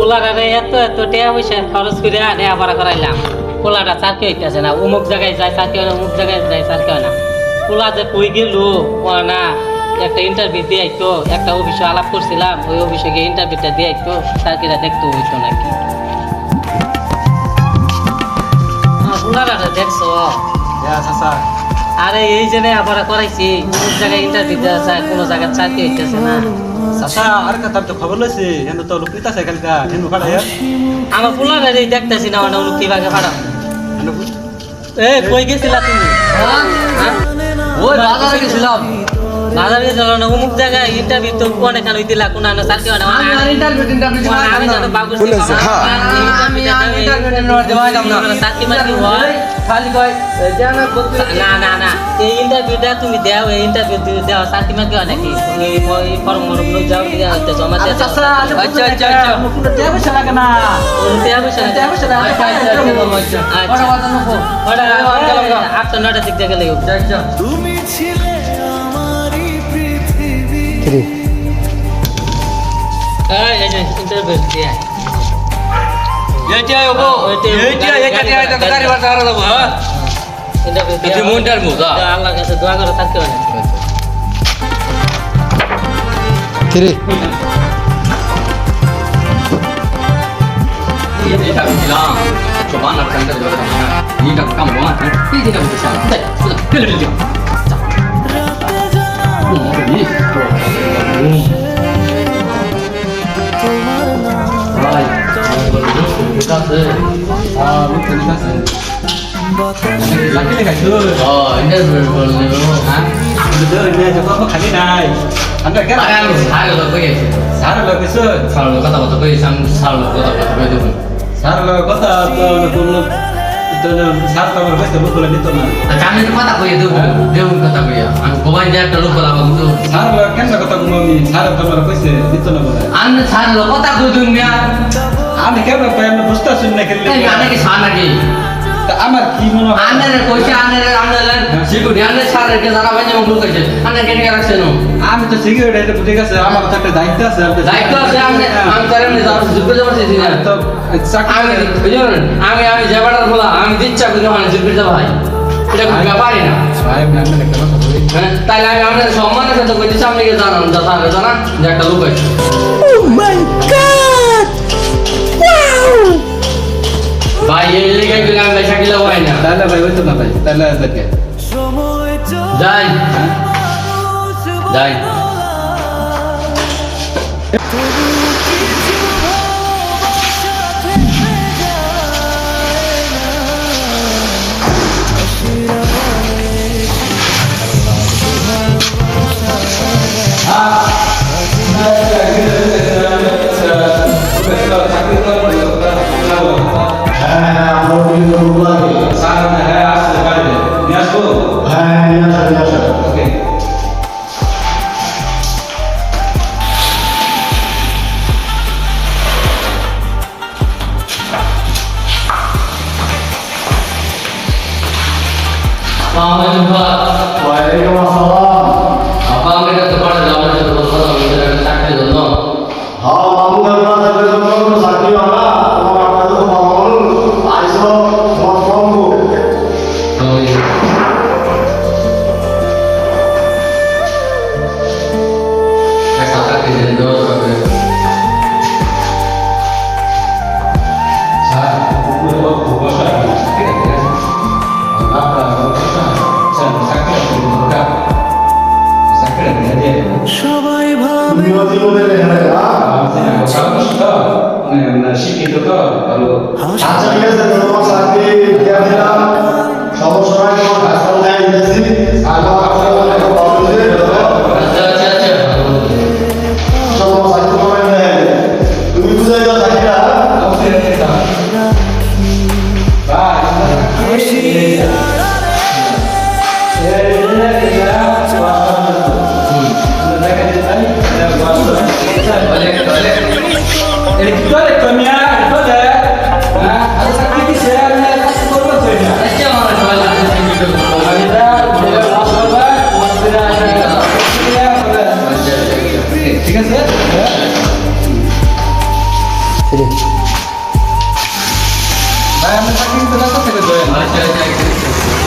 পোলারে এত এত টাকা পয়সা খরচ করে আনে আবার করাইলাম পোলাটা চাকরি হইতেছে না অমুক জায়গায় যায় চাকরি হয় না অমুক জায়গায় যায় চাকরি হয় না পোলা যে কই গেল না একটা ইন্টারভিউ দিয়ে আইতো একটা অফিসে আলাপ করছিলাম ওই অফিসে গিয়ে ইন্টারভিউটা দিয়ে আইতো চাকরিটা দেখতে হইতো নাকি পোলারা দেখছো আরে এই জন্য আবার করাইছি অমুক জায়গায় ইন্টারভিউ দেওয়া যায় কোনো জায়গায় চাকরি হইতেছে না চাচা আর কথা তো খবর লইছে হেন তো লুকিতা সাইকেল কা হেন ফাড়া আমার পোলারে দেখতেছি না মানে লোক কিভাবে ফাড়াম এ কই গেছিলা তুমি ওই বাজারে গেছিলাম বাজারে চলো না অমুক জায়গায় ইন্টারভিউ তো কোনে কান হইতিলা কোন না চাকরি হয় না আমি ইন্টারভিউ আমি জানো বাবু আমি ইন্টারভিউ দেওয়াইলাম না চাকরি মারি হয় খালি কয় জানা বলতে না না না এই ইন্টারভিউটা তুমি দাও এই ইন্টারভিউ দাও চাকরি মারি হয় নাকি তুমি এই ফর্ম লই যাও দিয়া হইতে জমা দিয়ে দাও আচ্ছা আচ্ছা আচ্ছা পুরো টাকা পয়সা লাগে না টাকা পয়সা টাকা পয়সা লাগে আচ্ছা আচ্ছা ওটা নকো ওটা আপনার নটা দিক থেকে লেগে আচ্ছা তুমি ছিলে আমারই পৃথিবী এই যে ইন্টারভিউ দিয়া এইটা ওগো এইটা এটা গাড়ি বাড়া হারা দেবো হ্যাঁ ইন্টারভিউ তুই মনটার মুদা আল্লাহর কাছে দোয়া করে থাকতে হয় এটা bilang coba nak canda di belakang sana ini tak kamu banget ini tidak bisa salah sudah pilih dia ini Hai, kita sih, mungkin kita sih. laki লেখা তো Oh, ini berbulu, ah? betul ini coba apa kali nai anda kan Ada salah lo kau সার লাগেছে salah lo kata kata kau sam salah lo kata kata kau itu. সার কথা তো কোন সার তো আমার কাছে বলে দিত না Kami itu kata kau itu, dia kata kau ya. Aku bawa dia kalau kalau begitu. সার কেন কথা ঘুমামি সার তো আমার কাছে দিত না বলে Anda salah lo kata kau dunia. আমি কেন পাইম না বুঝতা শুন না খেললে Kan ada kisah lagi. আমার কি মনে হয় Anda ada kosnya anda lah. Siapa dia anda salah dia salah banyak mengurus kerja. Anda kena kena seno. আমি তো সিগারেট এটা ঠিক আছে আমার তো একটা দায়িত্ব আছে Daikto saya am cari ni zaman jupir zaman sini. তো চাকরি আমি যাবার বলা আমি দিচ্ছা করে মানে জুপির যাব ভাই এটা কোনো ব্যাপারই না ভাই আমি একটা কথা বলি তাহলে আমি আমাদের সম্মানের সাথে কইতে সামনে গিয়ে জানান জানা যে একটা লোক আছে ভাই এই লেগে গেলে আমি বেশা গেলে হয় না তাহলে ভাই হইতো না ভাই তাহলে দেখে সময় যাই যাই Assalamualaikum Pak. Waalaikumsalam. Apa kita kepada zaman itu bersama kita sakit dulu. हाँ मामू घर में आते थे तो साथी वाला और आता तो मामू आइसो मामू Oh iya. Saya kata ke jadi dulu sampai. Sir পুরো বসা ঠিক আছে আপনারা বসা স্যার চাকরি দিয়ে সবাই ভাবে নিয়তি বলে রে শিক্ষিত তো ভালো আচ্ছা ঠিক আছে তোমার সাথে দিয়া দিলাম সমস্যা নাই তোমার কাজ করে দিয়েছি আর আপনারা অনেক প্রবলেম দিয়ে Aja. তোমার সাথে করে নেই তুমি বুঝে যাও Shakira Aja mana soalnya itu. ঠিক আছে থ্রি ভাই আমরা চাকরি করতে থেকে ধরেন আরেকটা জায়গা থেকে